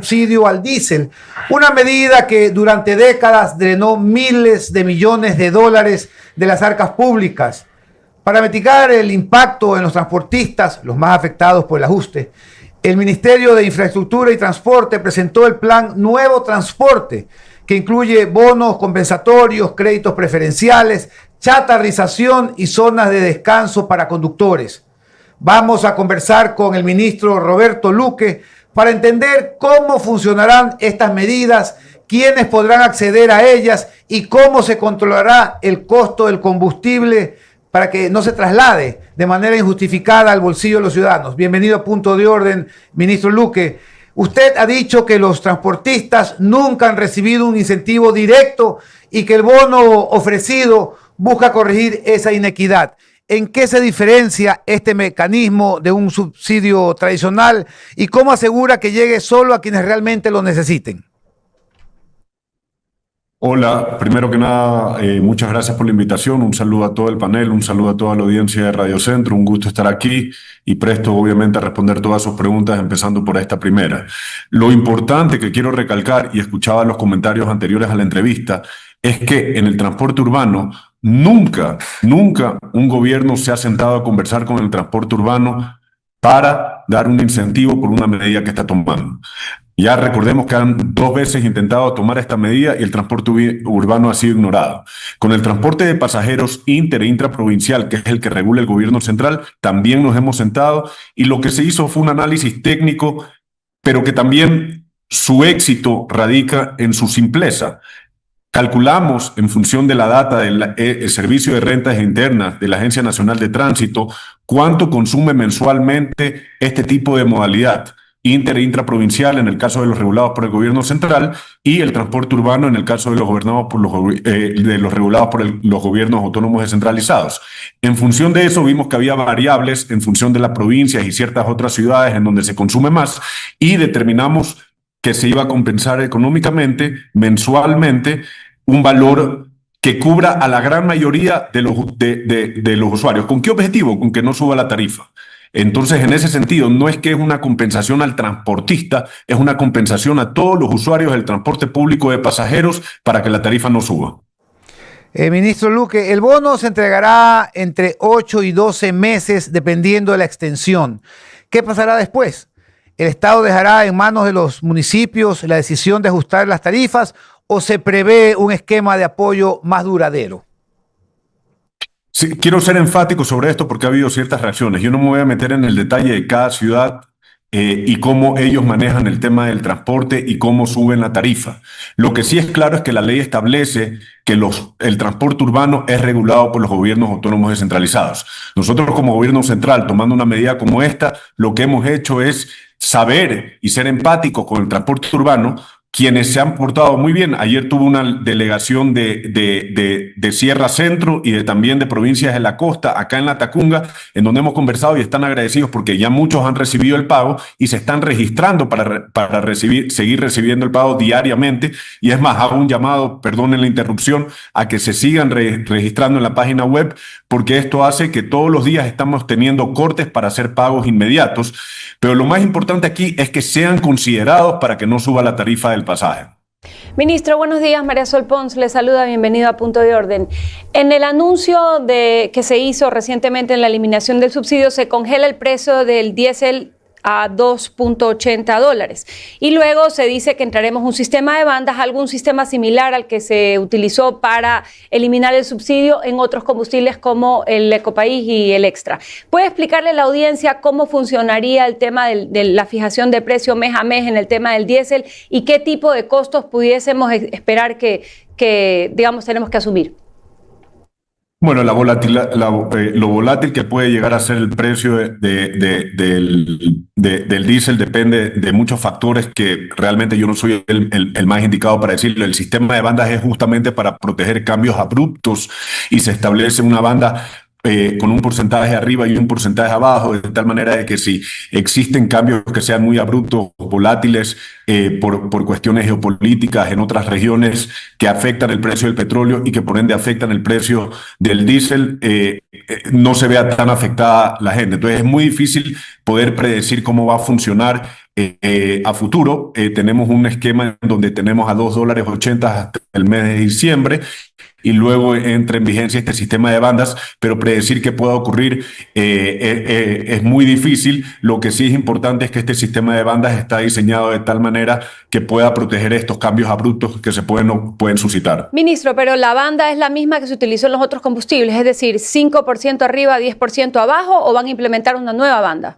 subsidio al diésel, una medida que durante décadas drenó miles de millones de dólares de las arcas públicas. Para mitigar el impacto en los transportistas, los más afectados por el ajuste, el Ministerio de Infraestructura y Transporte presentó el plan Nuevo Transporte, que incluye bonos compensatorios, créditos preferenciales, chatarrización y zonas de descanso para conductores. Vamos a conversar con el ministro Roberto Luque para entender cómo funcionarán estas medidas, quiénes podrán acceder a ellas y cómo se controlará el costo del combustible para que no se traslade de manera injustificada al bolsillo de los ciudadanos. Bienvenido a Punto de Orden, ministro Luque. Usted ha dicho que los transportistas nunca han recibido un incentivo directo y que el bono ofrecido busca corregir esa inequidad. ¿En qué se diferencia este mecanismo de un subsidio tradicional y cómo asegura que llegue solo a quienes realmente lo necesiten? Hola, primero que nada, muchas gracias por la invitación, un saludo a todo el panel, un saludo a toda la audiencia de Radio Centro, un gusto estar aquí y presto obviamente a responder todas sus preguntas, empezando por esta primera. Lo importante que quiero recalcar, y escuchaba los comentarios anteriores a la entrevista, es que en el transporte urbano nunca un gobierno se ha sentado a conversar con el transporte urbano para dar un incentivo por una medida que está tomando. Ya recordemos que han 2 veces intentado tomar esta medida y el transporte urbano ha sido ignorado. Con el transporte de pasajeros inter e intraprovincial, que es el que regula el gobierno central, también nos hemos sentado y lo que se hizo fue un análisis técnico, pero que también su éxito radica en su simpleza. Calculamos en función de la data del Servicio de Rentas Internas de la Agencia Nacional de Tránsito cuánto consume mensualmente este tipo de modalidad. Inter e intraprovincial en el caso de los regulados por el gobierno central y el transporte urbano en el caso de los gobernados por los regulados por los gobiernos autónomos descentralizados. En función de eso vimos que había variables en función de las provincias y ciertas otras ciudades en donde se consume más y determinamos que se iba a compensar económicamente, mensualmente, un valor que cubra a la gran mayoría de los usuarios. ¿Con qué objetivo? Con que no suba la tarifa. Entonces, en ese sentido, no es que es una compensación al transportista, es una compensación a todos los usuarios del transporte público de pasajeros para que la tarifa no suba. Ministro Luque, el bono se entregará entre 8 y 12 meses dependiendo de la extensión. ¿Qué pasará después? ¿El Estado dejará en manos de los municipios la decisión de ajustar las tarifas o se prevé un esquema de apoyo más duradero? Sí, quiero ser enfático sobre esto porque ha habido ciertas reacciones. Yo no me voy a meter en el detalle de cada ciudad y cómo ellos manejan el tema del transporte y cómo suben la tarifa. Lo que sí es claro es que la ley establece que el transporte urbano es regulado por los gobiernos autónomos descentralizados. Nosotros como gobierno central, tomando una medida como esta, lo que hemos hecho es saber y ser empáticos con el transporte urbano, quienes se han portado muy bien. Ayer tuvo una delegación de Sierra Centro y también de provincias de la costa, acá en La Tacunga, en donde hemos conversado y están agradecidos porque ya muchos han recibido el pago y se están registrando para seguir recibiendo el pago diariamente. Y es más, hago un llamado, perdonen la interrupción, a que se sigan registrando en la página web, porque esto hace que todos los días estamos teniendo cortes para hacer pagos inmediatos. Pero lo más importante aquí es que sean considerados para que no suba la tarifa del pasaje. Ministro, buenos días. María Sol Pons le saluda. Bienvenido a Punto de Orden. En el anuncio que se hizo recientemente en la eliminación del subsidio, se congela el precio del diésel a $2.80 y luego se dice que entraremos un sistema de bandas, algún sistema similar al que se utilizó para eliminar el subsidio en otros combustibles como el Ecopaís y el Extra. ¿Puede explicarle a la audiencia cómo funcionaría el tema de la fijación de precio mes a mes en el tema del diésel y qué tipo de costos pudiésemos esperar que digamos, tenemos que asumir? Bueno, lo volátil que puede llegar a ser el precio del diésel depende de muchos factores que realmente yo no soy el más indicado para decirlo. El sistema de bandas es justamente para proteger cambios abruptos y se establece una banda con un porcentaje arriba y un porcentaje abajo, de tal manera de que si existen cambios que sean muy abruptos, volátiles, por cuestiones geopolíticas en otras regiones que afectan el precio del petróleo y que por ende afectan el precio del diésel, no se vea tan afectada la gente. Entonces es muy difícil poder predecir cómo va a funcionar a futuro tenemos un esquema en donde tenemos a $2.80 hasta el mes de diciembre y luego entra en vigencia este sistema de bandas, pero predecir que pueda ocurrir es muy difícil. Lo que sí es importante es que este sistema de bandas está diseñado de tal manera que pueda proteger estos cambios abruptos que se pueden suscitar. Ministro, pero la banda es la misma que se utilizó en los otros combustibles, es decir, 5% arriba, 10% abajo, ¿o van a implementar una nueva banda?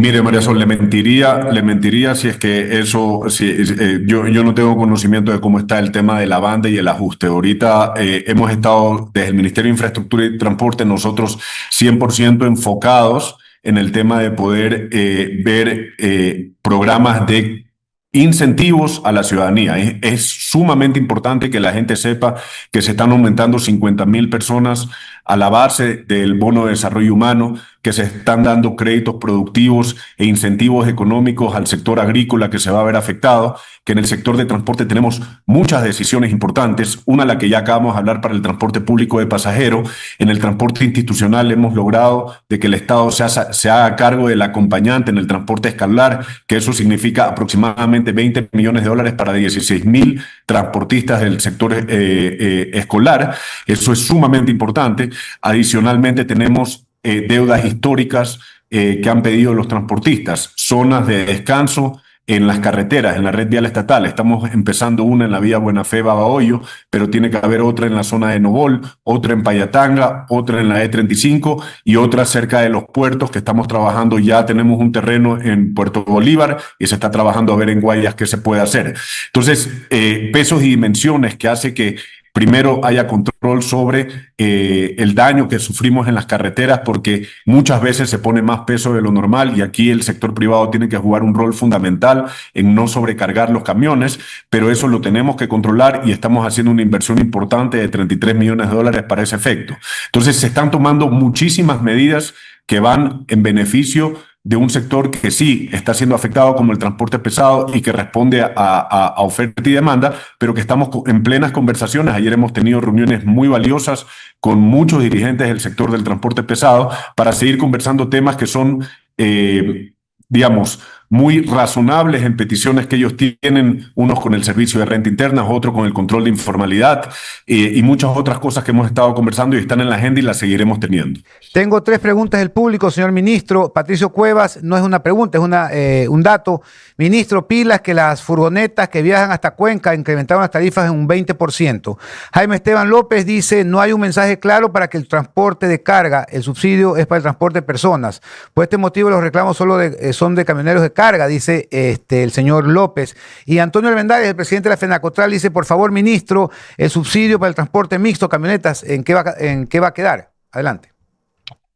Mire, María Sol, le mentiría si es que eso, yo no tengo conocimiento de cómo está el tema de la banda y el ajuste. Ahorita hemos estado desde el Ministerio de Infraestructura y Transporte nosotros 100% enfocados en el tema de poder ver programas de incentivos a la ciudadanía. Es sumamente importante que la gente sepa que se están aumentando 50,000 personas a la base del bono de desarrollo humano, que se están dando créditos productivos e incentivos económicos al sector agrícola que se va a ver afectado, que en el sector de transporte tenemos muchas decisiones importantes, una la que ya acabamos de hablar para el transporte público de pasajeros. En el transporte institucional hemos logrado de que el Estado se haga cargo del acompañante en el transporte escolar, que eso significa aproximadamente $20 millones para 16,000 transportistas del sector escolar. Eso es sumamente importante. Adicionalmente tenemos deudas históricas que han pedido los transportistas, zonas de descanso en las carreteras, en la red vial estatal. Estamos empezando una en la vía Buena Fe Babahoyo, pero tiene que haber otra en la zona de Nobol, otra en Payatanga, otra en la E35 y otra cerca de los puertos que estamos trabajando. Ya tenemos un terreno en Puerto Bolívar y se está trabajando a ver en Guayas qué se puede hacer. Entonces, pesos y dimensiones que hace que primero haya control sobre el daño que sufrimos en las carreteras, porque muchas veces se pone más peso de lo normal y aquí el sector privado tiene que jugar un rol fundamental en no sobrecargar los camiones, pero eso lo tenemos que controlar y estamos haciendo una inversión importante de $33 millones para ese efecto. Entonces se están tomando muchísimas medidas que van en beneficio de un sector que sí está siendo afectado como el transporte pesado y que responde a oferta y demanda, pero que estamos en plenas conversaciones. Ayer hemos tenido reuniones muy valiosas con muchos dirigentes del sector del transporte pesado para seguir conversando temas que son, digamos, muy razonables en peticiones que ellos tienen, unos con el servicio de renta interna, otros con el control de informalidad y muchas otras cosas que hemos estado conversando y están en la agenda y las seguiremos teniendo. Tengo 3 preguntas del público, señor ministro. Patricio Cuevas, no es una pregunta, es un dato. Ministro, pilas que las furgonetas que viajan hasta Cuenca incrementaron las tarifas en un 20%. Jaime Esteban López dice, no hay un mensaje claro para que el transporte de carga, el subsidio es para el transporte de personas. Por este motivo los reclamos solo son de camioneros de carga, dice el señor López. Y Antonio Armendáriz, el presidente de la FENACOTRAL, dice, por favor, ministro, el subsidio para el transporte mixto, camionetas, ¿en qué va a quedar? Adelante.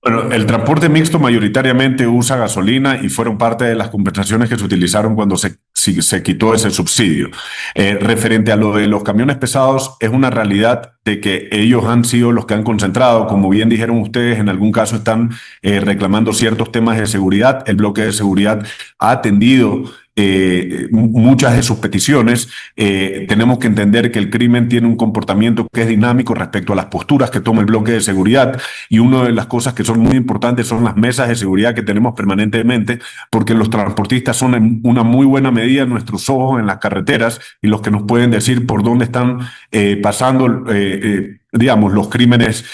Bueno, el transporte mixto mayoritariamente usa gasolina y fueron parte de las conversaciones que se utilizaron cuando se quitó ese subsidio. Referente a lo de los camiones pesados, es una realidad de que ellos han sido los que han concentrado, como bien dijeron ustedes, en algún caso están reclamando ciertos temas de seguridad. El bloque de seguridad ha atendido muchas de sus peticiones. Tenemos que entender que el crimen tiene un comportamiento que es dinámico respecto a las posturas que toma el bloque de seguridad, y una de las cosas que son muy importantes son las mesas de seguridad que tenemos permanentemente, porque los transportistas son en una muy buena medida nuestros ojos en las carreteras y los que nos pueden decir por dónde están pasando digamos, los crímenes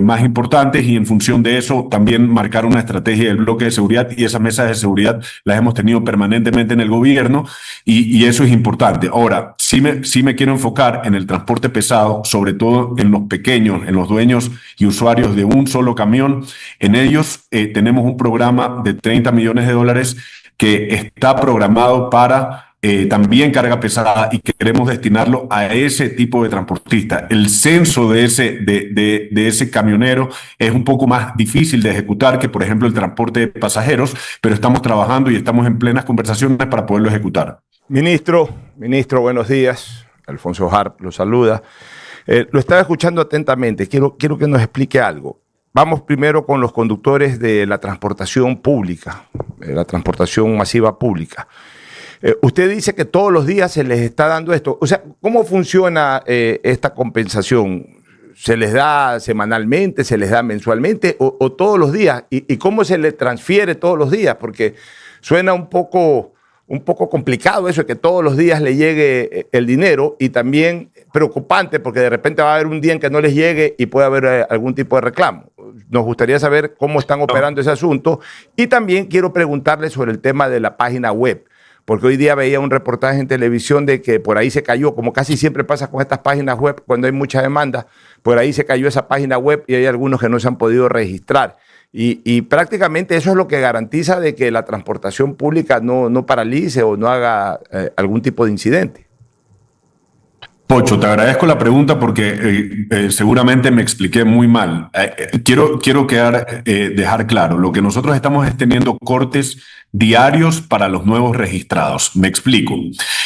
más importantes, y en función de eso también marcar una estrategia del bloque de seguridad, y esas mesas de seguridad las hemos tenido permanentemente en el gobierno y eso es importante. Ahora, sí me quiero enfocar en el transporte pesado, sobre todo en los pequeños, en los dueños y usuarios de un solo camión. En ellos tenemos un programa de $30 millones que está programado para también carga pesada, y queremos destinarlo a ese tipo de transportista. El censo de ese camionero es un poco más difícil de ejecutar que, por ejemplo, el transporte de pasajeros, pero estamos trabajando y estamos en plenas conversaciones para poderlo ejecutar. Ministro, buenos días. Alfonso Harp lo saluda. Lo estaba escuchando atentamente. Quiero que nos explique algo. Vamos primero con los conductores de la transportación pública, la transportación masiva pública. Usted dice que todos los días se les está dando esto. O sea, ¿cómo funciona esta compensación? ¿Se les da semanalmente, se les da mensualmente o todos los días? ¿Y cómo se les transfiere todos los días? Porque Suena un poco complicado eso de que todos los días le llegue el dinero, y también preocupante porque de repente va a haber un día en que no les llegue y puede haber algún tipo de reclamo. Nos gustaría saber cómo están operando ese asunto, y también quiero preguntarle sobre el tema de la página web, porque hoy día veía un reportaje en televisión de que por ahí se cayó, como casi siempre pasa con estas páginas web cuando hay mucha demanda, por ahí se cayó esa página web y hay algunos que no se han podido registrar. Y prácticamente eso es lo que garantiza de que la transportación pública no paralice o no haga algún tipo de incidente. Pocho, te agradezco la pregunta porque seguramente me expliqué muy mal. Quiero dejar claro, lo que nosotros estamos es teniendo cortes diarios para los nuevos registrados. Me explico.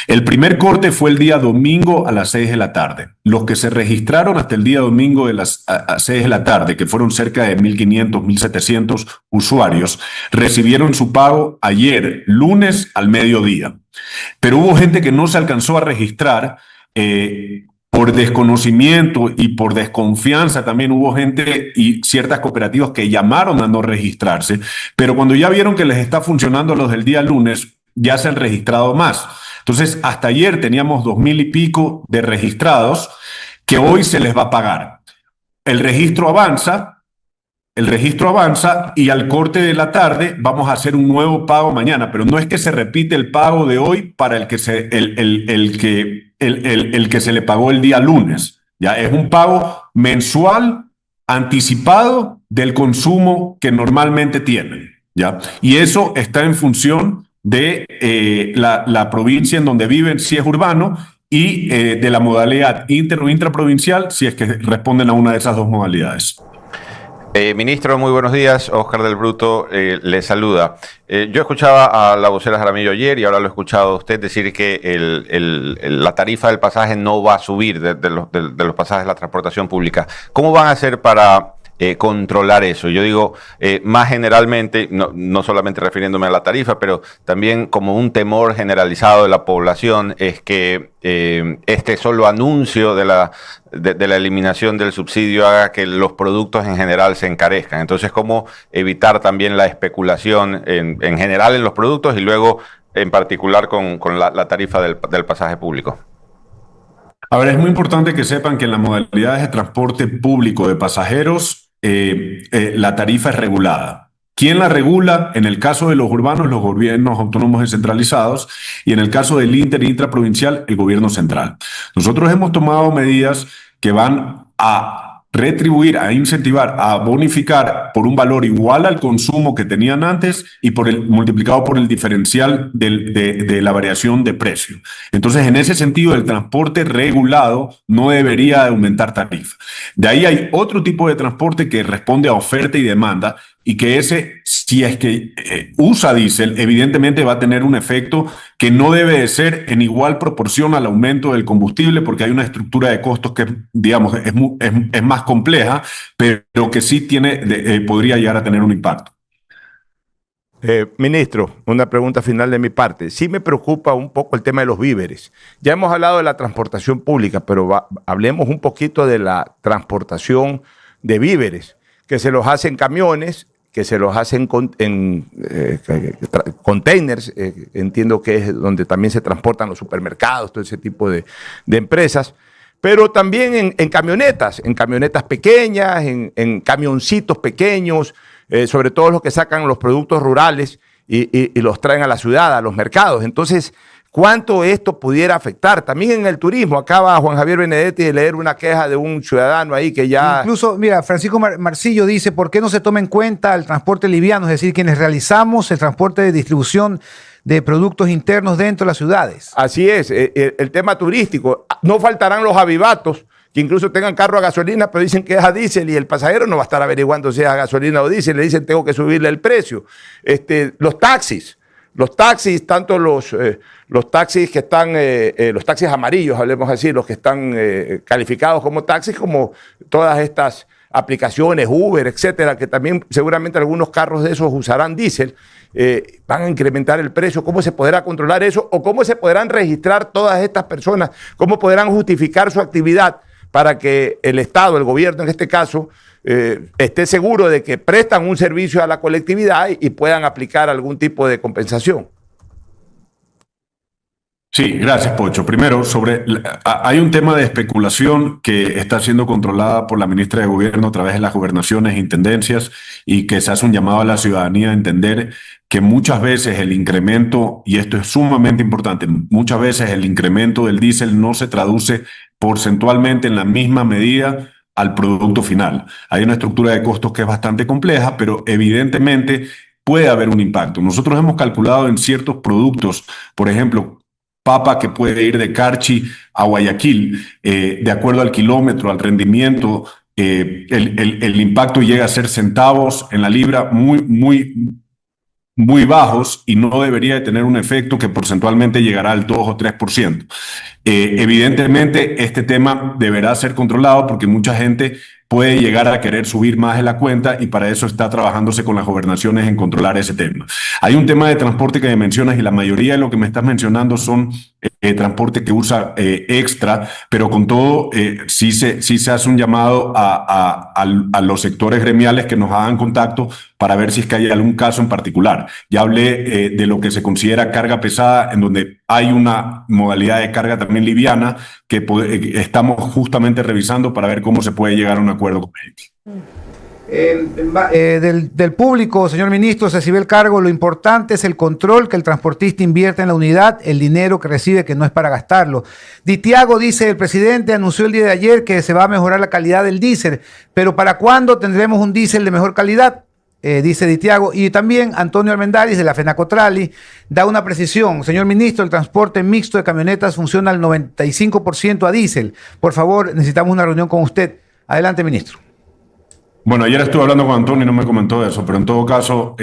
El primer corte fue el día domingo a las 6 de la tarde. Los que se registraron hasta el día domingo a 6 de la tarde, que fueron cerca de 1.500, 1.700 usuarios, recibieron su pago ayer, lunes al mediodía. Pero hubo gente que no se alcanzó a registrar por desconocimiento y por desconfianza. También hubo gente y ciertas cooperativas que llamaron a no registrarse, pero cuando ya vieron que les está funcionando los del día lunes, ya se han registrado más. Entonces, hasta ayer teníamos 2.000 y pico de registrados que hoy se les va a pagar. El registro avanza y al corte de la tarde vamos a hacer un nuevo pago mañana, pero no es que se repite el pago de hoy para el que se le pagó el día lunes. Ya es un pago mensual anticipado del consumo que normalmente tienen. ¿Ya? Y eso está en función de la provincia en donde viven, si es urbano, y de la modalidad inter o intraprovincial, si es que responden a una de esas dos modalidades. Ministro, muy buenos días. Oscar del Bruto le saluda. Yo escuchaba a la vocera Jaramillo ayer y ahora lo he escuchado a usted decir que la tarifa del pasaje no va a subir de los pasajes de la transportación pública. ¿Cómo van a hacer para controlar eso? Yo digo, más generalmente, no solamente refiriéndome a la tarifa, pero también como un temor generalizado de la población es que este solo anuncio de la eliminación del subsidio haga que los productos en general se encarezcan. Entonces, ¿cómo evitar también la especulación en general en los productos y luego en particular con la tarifa del pasaje público? A ver, es muy importante que sepan que en las modalidades de transporte público de pasajeros, la tarifa es regulada. ¿Quién la regula? En el caso de los urbanos, los gobiernos autónomos descentralizados, y en el caso del inter e intraprovincial, el gobierno central. Nosotros hemos tomado medidas que van a retribuir, a incentivar, a bonificar por un valor igual al consumo que tenían antes y multiplicado por el diferencial de la variación de precio. Entonces, en ese sentido, el transporte regulado no debería aumentar tarifa. De ahí hay otro tipo de transporte que responde a oferta y demanda, y que ese, si es que usa diésel, evidentemente va a tener un efecto que no debe de ser en igual proporción al aumento del combustible, porque hay una estructura de costos que, digamos, es más compleja, pero que sí podría llegar a tener un impacto. Ministro, una pregunta final de mi parte. Sí me preocupa un poco el tema de los víveres. Ya hemos hablado de la transportación pública, pero hablemos un poquito de la transportación de víveres, que se los hacen camiones, que se los hacen en containers, entiendo que es donde también se transportan los supermercados, todo ese tipo de empresas, pero también en camionetas pequeñas, en camioncitos pequeños, sobre todo los que sacan los productos rurales y los traen a la ciudad, a los mercados. Entonces, ¿cuánto esto pudiera afectar? También en el turismo. Acaba Juan Javier Benedetti de leer una queja de un ciudadano ahí que ya... Incluso, mira, Francisco Marcillo dice, ¿por qué no se toma en cuenta el transporte liviano? Es decir, quienes realizamos el transporte de distribución de productos internos dentro de las ciudades. Así es, el tema turístico. No faltarán los avivatos que incluso tengan carro a gasolina, pero dicen que es a diésel y el pasajero no va a estar averiguando si es a gasolina o diésel. Le dicen, tengo que subirle el precio. Los taxis, tanto los taxis que están, los taxis amarillos, hablemos así, los que están calificados como taxis, como todas estas aplicaciones, Uber, etcétera, que también seguramente algunos carros de esos usarán diésel, van a incrementar el precio. ¿Cómo se podrá controlar eso? ¿O cómo se podrán registrar todas estas personas? ¿Cómo podrán justificar su actividad para que el Estado, el gobierno en este caso, esté seguro de que prestan un servicio a la colectividad y puedan aplicar algún tipo de compensación. Sí, gracias, Pocho. Primero, hay un tema de especulación que está siendo controlada por la ministra de Gobierno a través de las gobernaciones e intendencias, y que se hace un llamado a la ciudadanía a entender que muchas veces el incremento, y esto es sumamente importante, muchas veces el incremento del diésel no se traduce porcentualmente en la misma medida al producto final. Hay una estructura de costos que es bastante compleja, pero evidentemente puede haber un impacto. Nosotros hemos calculado en ciertos productos, por ejemplo, papa que puede ir de Carchi a Guayaquil, de acuerdo al kilómetro, al rendimiento, el impacto llega a ser centavos en la libra muy bajos, y no debería de tener un efecto que porcentualmente llegará al 2 o 3%. Evidentemente, este tema deberá ser controlado porque mucha gente puede llegar a querer subir más de la cuenta, y para eso está trabajándose con las gobernaciones en controlar ese tema. Hay un tema de transporte que me mencionas, y la mayoría de lo que me estás mencionando son transporte que usa extra, pero con todo sí se hace un llamado a los sectores gremiales que nos hagan contacto para ver si es que hay algún caso en particular. Ya hablé de lo que se considera carga pesada, en donde hay una modalidad de carga también liviana que estamos justamente revisando para ver cómo se puede llegar a un acuerdo con ellos. Del público, señor ministro, se recibe el cargo. Lo importante es el control que el transportista invierte en la unidad, el dinero que recibe, que no es para gastarlo. Ditiago dice: el presidente anunció el día de ayer que se va a mejorar la calidad del diésel, pero ¿para cuándo tendremos un diésel de mejor calidad? Dice Ditiago. Y también Antonio Armendáriz, de la FENACOTRALI, da una precisión: señor ministro, el transporte mixto de camionetas funciona al 95% a diésel. Por favor, necesitamos una reunión con usted. Adelante, ministro. Bueno, ayer estuve hablando con Antonio y no me comentó eso, pero en todo caso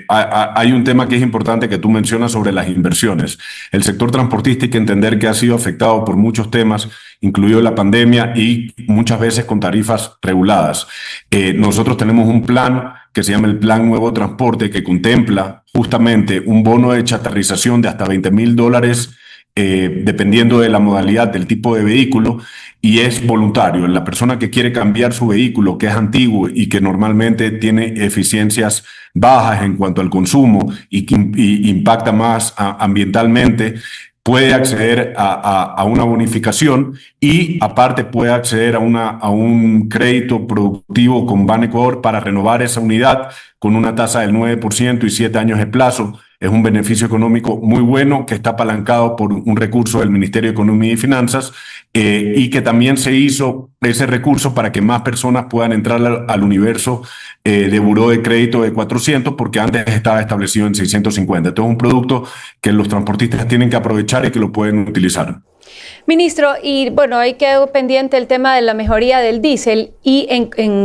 hay un tema que es importante que tú mencionas sobre las inversiones. El sector transportista hay que entender que ha sido afectado por muchos temas, incluido la pandemia, y muchas veces con tarifas reguladas. Nosotros tenemos un plan que se llama el Plan Nuevo Transporte, que contempla justamente un bono de chatarrización de hasta $20,000, dependiendo de la modalidad del tipo de vehículo, y es voluntario. La persona que quiere cambiar su vehículo, que es antiguo y que normalmente tiene eficiencias bajas en cuanto al consumo y que impacta más ambientalmente, puede acceder a una bonificación, y aparte puede acceder a un crédito productivo con Banecuador para renovar esa unidad con una tasa del 9% y 7 años de plazo. Es un beneficio económico muy bueno que está apalancado por un recurso del Ministerio de Economía y Finanzas, y que también se hizo ese recurso para que más personas puedan entrar al universo de buró de crédito de 400, porque antes estaba establecido en 650. Entonces es un producto que los transportistas tienen que aprovechar y que lo pueden utilizar. Ministro, y bueno, ahí quedó pendiente el tema de la mejoría del diésel, y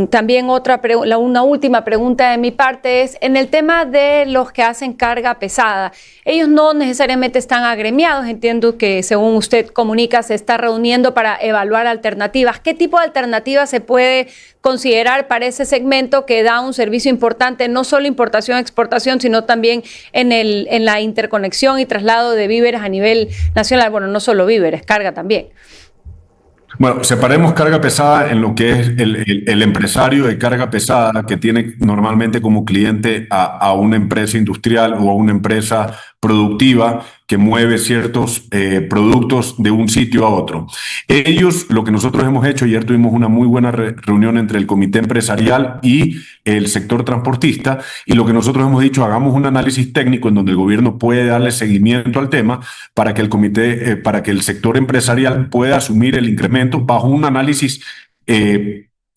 también una última pregunta de mi parte es en el tema de los que hacen carga pesada. Ellos no necesariamente están agremiados, entiendo que según usted comunica se está reuniendo para evaluar alternativas. ¿Qué tipo de alternativas se puede considerar para ese segmento que da un servicio importante, no solo importación-exportación, sino también en la interconexión y traslado de víveres a nivel nacional? Bueno, no solo víveres, carga también. Bueno, separemos carga pesada en lo que es el empresario de carga pesada, que tiene normalmente como cliente a una empresa industrial o a una empresa productiva que mueve ciertos productos de un sitio a otro. Ellos, lo que nosotros hemos hecho, ayer tuvimos una muy buena reunión entre el comité empresarial y el sector transportista, y lo que nosotros hemos dicho: hagamos un análisis técnico en donde el gobierno puede darle seguimiento al tema para que el comité, para que el sector empresarial pueda asumir el incremento bajo un análisis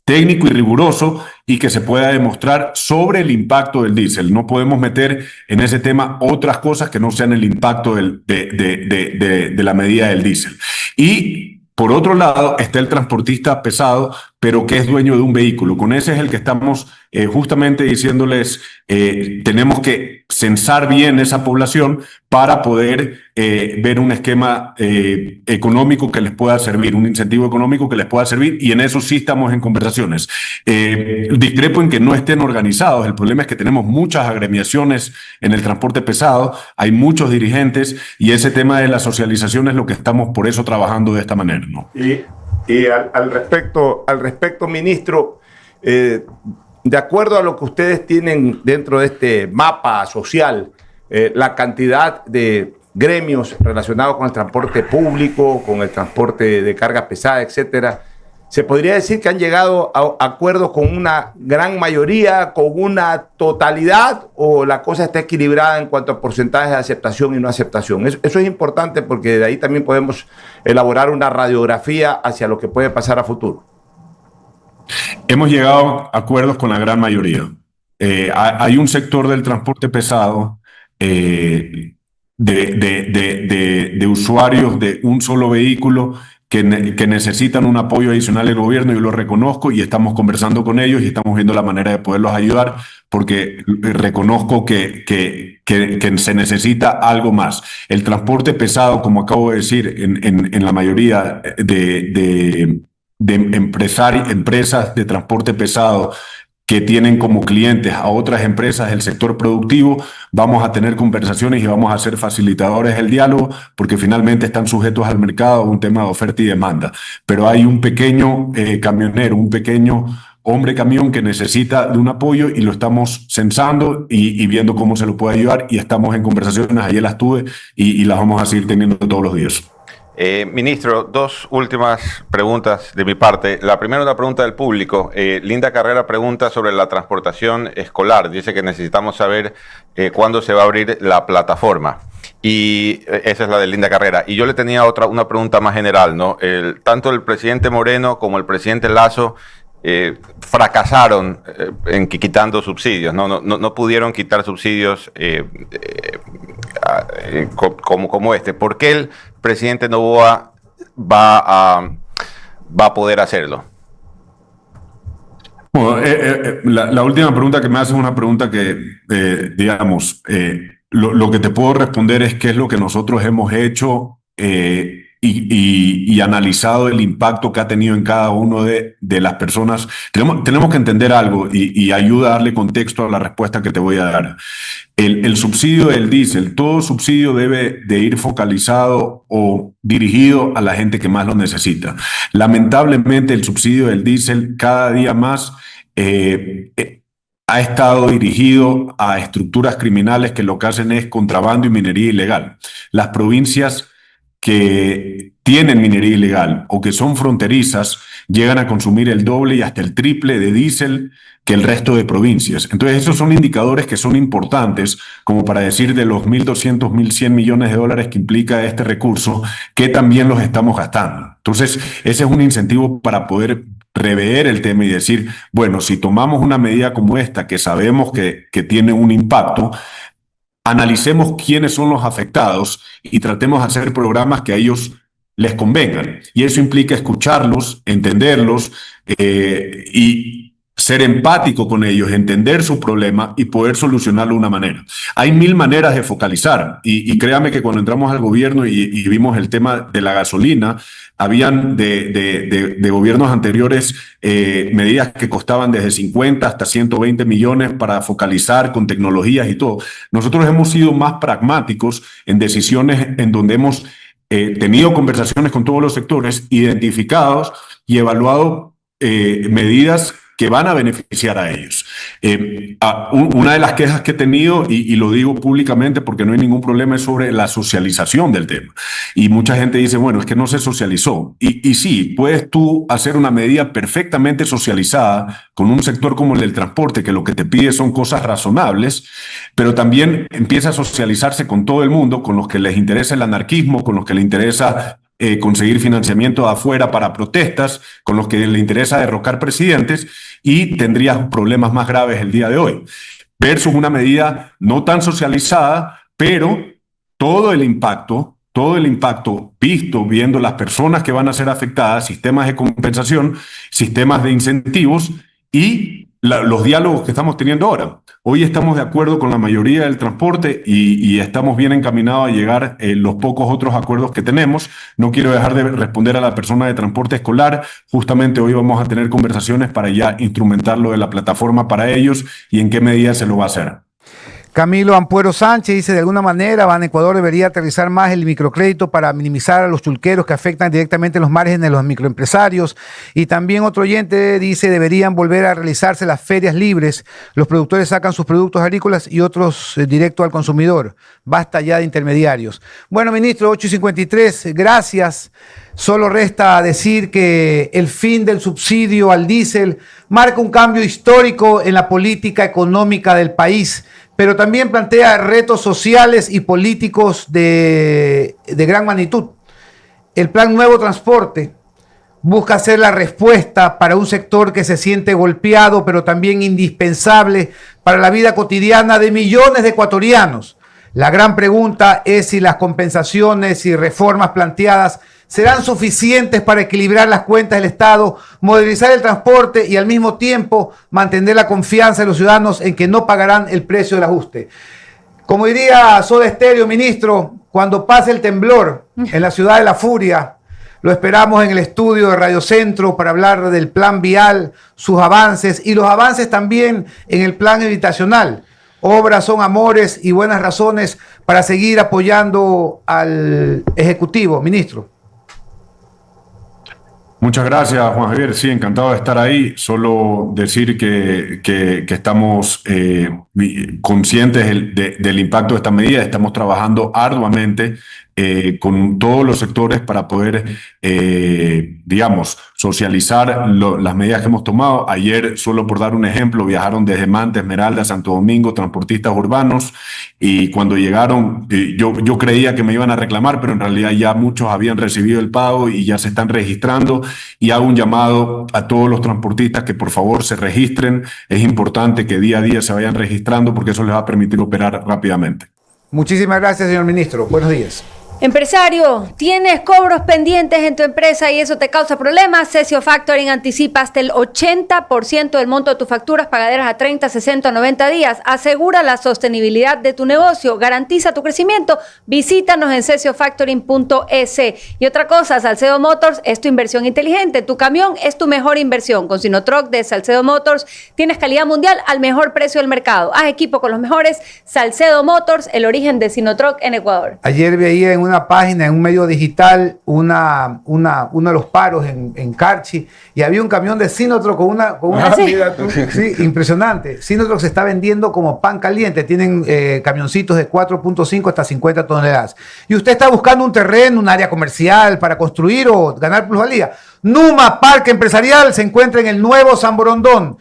técnico y riguroso, y que se pueda demostrar sobre el impacto del diésel. No podemos meter en ese tema otras cosas que no sean el impacto de la medida del diésel. Y por otro lado está el transportista pesado, pero que es dueño de un vehículo. Con ese es el que estamos justamente diciéndoles, tenemos que censar bien esa población para poder ver un esquema económico que les pueda servir, un incentivo económico que les pueda servir, y en eso sí estamos en conversaciones. Discrepo en que no estén organizados. El problema es que tenemos muchas agremiaciones en el transporte pesado, hay muchos dirigentes, y ese tema de la socialización es lo que estamos por eso trabajando de esta manera, ¿no? Y al respecto, ministro, De acuerdo a lo que ustedes tienen dentro de este mapa social, la cantidad de gremios relacionados con el transporte público, con el transporte de carga pesada, etcétera, ¿se podría decir que han llegado a acuerdos con una gran mayoría, con una totalidad, o la cosa está equilibrada en cuanto a porcentajes de aceptación y no aceptación? Eso es importante porque de ahí también podemos elaborar una radiografía hacia lo que puede pasar a futuro. Hemos llegado a acuerdos con la gran mayoría. Hay un sector del transporte pesado de usuarios de un solo vehículo que necesitan un apoyo adicional del gobierno. Yo lo reconozco y estamos conversando con ellos y estamos viendo la manera de poderlos ayudar, porque reconozco que se necesita algo más. El transporte pesado, como acabo de decir, en la mayoría de empresas de transporte pesado que tienen como clientes a otras empresas del sector productivo, vamos a tener conversaciones y vamos a ser facilitadores del diálogo, porque finalmente están sujetos al mercado, un tema de oferta y demanda. Pero hay un pequeño camionero, un pequeño hombre camión que necesita de un apoyo y lo estamos censando y viendo cómo se lo puede ayudar, y estamos en conversaciones. Ayer las tuve y las vamos a seguir teniendo todos los días. Ministro, dos últimas preguntas de mi parte. La primera, una pregunta del público. Linda Carrera pregunta sobre la transportación escolar. Dice que necesitamos saber cuándo se va a abrir la plataforma. Y esa es la de Linda Carrera. Y yo le tenía una pregunta más general, ¿no? Tanto el presidente Moreno como el presidente Lasso fracasaron en quitando subsidios, no pudieron quitar subsidios como este. ¿Por qué el presidente Noboa va a poder hacerlo? Bueno, la última pregunta que me hace es una pregunta que, digamos, lo que te puedo responder es qué es lo que nosotros hemos hecho y analizado el impacto que ha tenido en cada uno de las personas. Tenemos que entender algo y ayuda a darle contexto a la respuesta que te voy a dar. El subsidio del diésel, todo subsidio debe de ir focalizado o dirigido a la gente que más lo necesita. Lamentablemente, el subsidio del diésel cada día más ha estado dirigido a estructuras criminales que lo que hacen es contrabando y minería ilegal. Las provincias que tienen minería ilegal o que son fronterizas llegan a consumir el doble y hasta el triple de diésel que el resto de provincias. Entonces, esos son indicadores que son importantes como para decir, de los 1.200, 1.100 millones de dólares que implica este recurso, que también los estamos gastando. Entonces, ese es un incentivo para poder rever el tema y decir, bueno, si tomamos una medida como esta, que sabemos que tiene un impacto, analicemos quiénes son los afectados y tratemos de hacer programas que a ellos les convengan. Y eso implica escucharlos, entenderlos y ser empático con ellos, entender su problema y poder solucionarlo de una manera. Hay 1000 maneras de focalizar y créame que cuando entramos al gobierno y vimos el tema de la gasolina, habían de gobiernos anteriores medidas que costaban desde 50 hasta 120 millones para focalizar con tecnologías y todo. Nosotros hemos sido más pragmáticos en decisiones en donde hemos tenido conversaciones con todos los sectores, identificados y evaluado medidas que van a beneficiar a ellos. Una de las quejas que he tenido, y lo digo públicamente porque no hay ningún problema, es sobre la socialización del tema. Y mucha gente dice, bueno, es que no se socializó. Y sí, puedes tú hacer una medida perfectamente socializada con un sector como el del transporte, que lo que te pide son cosas razonables, pero también empieza a socializarse con todo el mundo, con los que les interesa el anarquismo, con los que les interesa conseguir financiamiento de afuera para protestas, con los que le interesa derrocar presidentes, y tendrías problemas más graves el día de hoy. Versus una medida no tan socializada, pero todo el impacto viendo las personas que van a ser afectadas, sistemas de compensación, sistemas de incentivos y los diálogos que estamos teniendo ahora. Hoy estamos de acuerdo con la mayoría del transporte y estamos bien encaminados a llegar los pocos otros acuerdos que tenemos. No quiero dejar de responder a la persona de transporte escolar. Justamente hoy vamos a tener conversaciones para ya instrumentar lo de la plataforma para ellos y en qué medida se lo va a hacer. Camilo Ampuero Sánchez dice, de alguna manera, Banecuador debería aterrizar más el microcrédito para minimizar a los chulqueros que afectan directamente los márgenes de los microempresarios. Y también otro oyente dice, deberían volver a realizarse las ferias libres. Los productores sacan sus productos agrícolas y otros directo al consumidor. Basta ya de intermediarios. Bueno, ministro, 8:53, gracias. Solo resta decir que el fin del subsidio al diésel marca un cambio histórico en la política económica del país, pero también plantea retos sociales y políticos de gran magnitud. El Plan Nuevo Transporte busca ser la respuesta para un sector que se siente golpeado, pero también indispensable para la vida cotidiana de millones de ecuatorianos. La gran pregunta es si las compensaciones y reformas planteadas serán suficientes para equilibrar las cuentas del Estado, modernizar el transporte y al mismo tiempo mantener la confianza de los ciudadanos en que no pagarán el precio del ajuste. Como diría Soda Stereo, ministro, cuando pase el temblor en la ciudad de la furia, lo esperamos en el estudio de Radio Centro para hablar del plan vial, sus avances y los avances también en el plan habitacional. Obras son amores y buenas razones para seguir apoyando al Ejecutivo, ministro. Muchas gracias, Juan Javier. Sí, encantado de estar ahí. Solo decir que estamos conscientes del impacto de esta medida. Estamos trabajando arduamente con todos los sectores para poder, digamos, socializar las medidas que hemos tomado. Ayer, solo por dar un ejemplo, viajaron desde Manta, Esmeralda, Santo Domingo, transportistas urbanos, y cuando llegaron, yo creía que me iban a reclamar, pero en realidad ya muchos habían recibido el pago y ya se están registrando, y hago un llamado a todos los transportistas que por favor se registren. Es importante que día a día se vayan registrando porque eso les va a permitir operar rápidamente. Muchísimas gracias, señor ministro. Buenos días. Empresario, ¿tienes cobros pendientes en tu empresa y eso te causa problemas? Cesio Factoring anticipa hasta el 80% del monto de tus facturas pagaderas a 30, 60 o 90 días. Asegura la sostenibilidad de tu negocio, garantiza tu crecimiento. Visítanos en cesiofactoring.es. Y otra cosa, Salcedo Motors es tu inversión inteligente. Tu camión es tu mejor inversión. Con Sinotruk de Salcedo Motors tienes calidad mundial al mejor precio del mercado. Haz equipo con los mejores. Salcedo Motors, el origen de Sinotruk en Ecuador. Ayer veía en una página, en un medio digital, uno de los paros en Carchi, y había un camión de Sinotruk con una ¿sí? Sí, impresionante. Sinotruk se está vendiendo como pan caliente. Tienen camioncitos de 4.5 hasta 50 toneladas. Y usted está buscando un terreno, un área comercial para construir o ganar plusvalía. Numa Parque Empresarial se encuentra en el Nuevo San Borondón.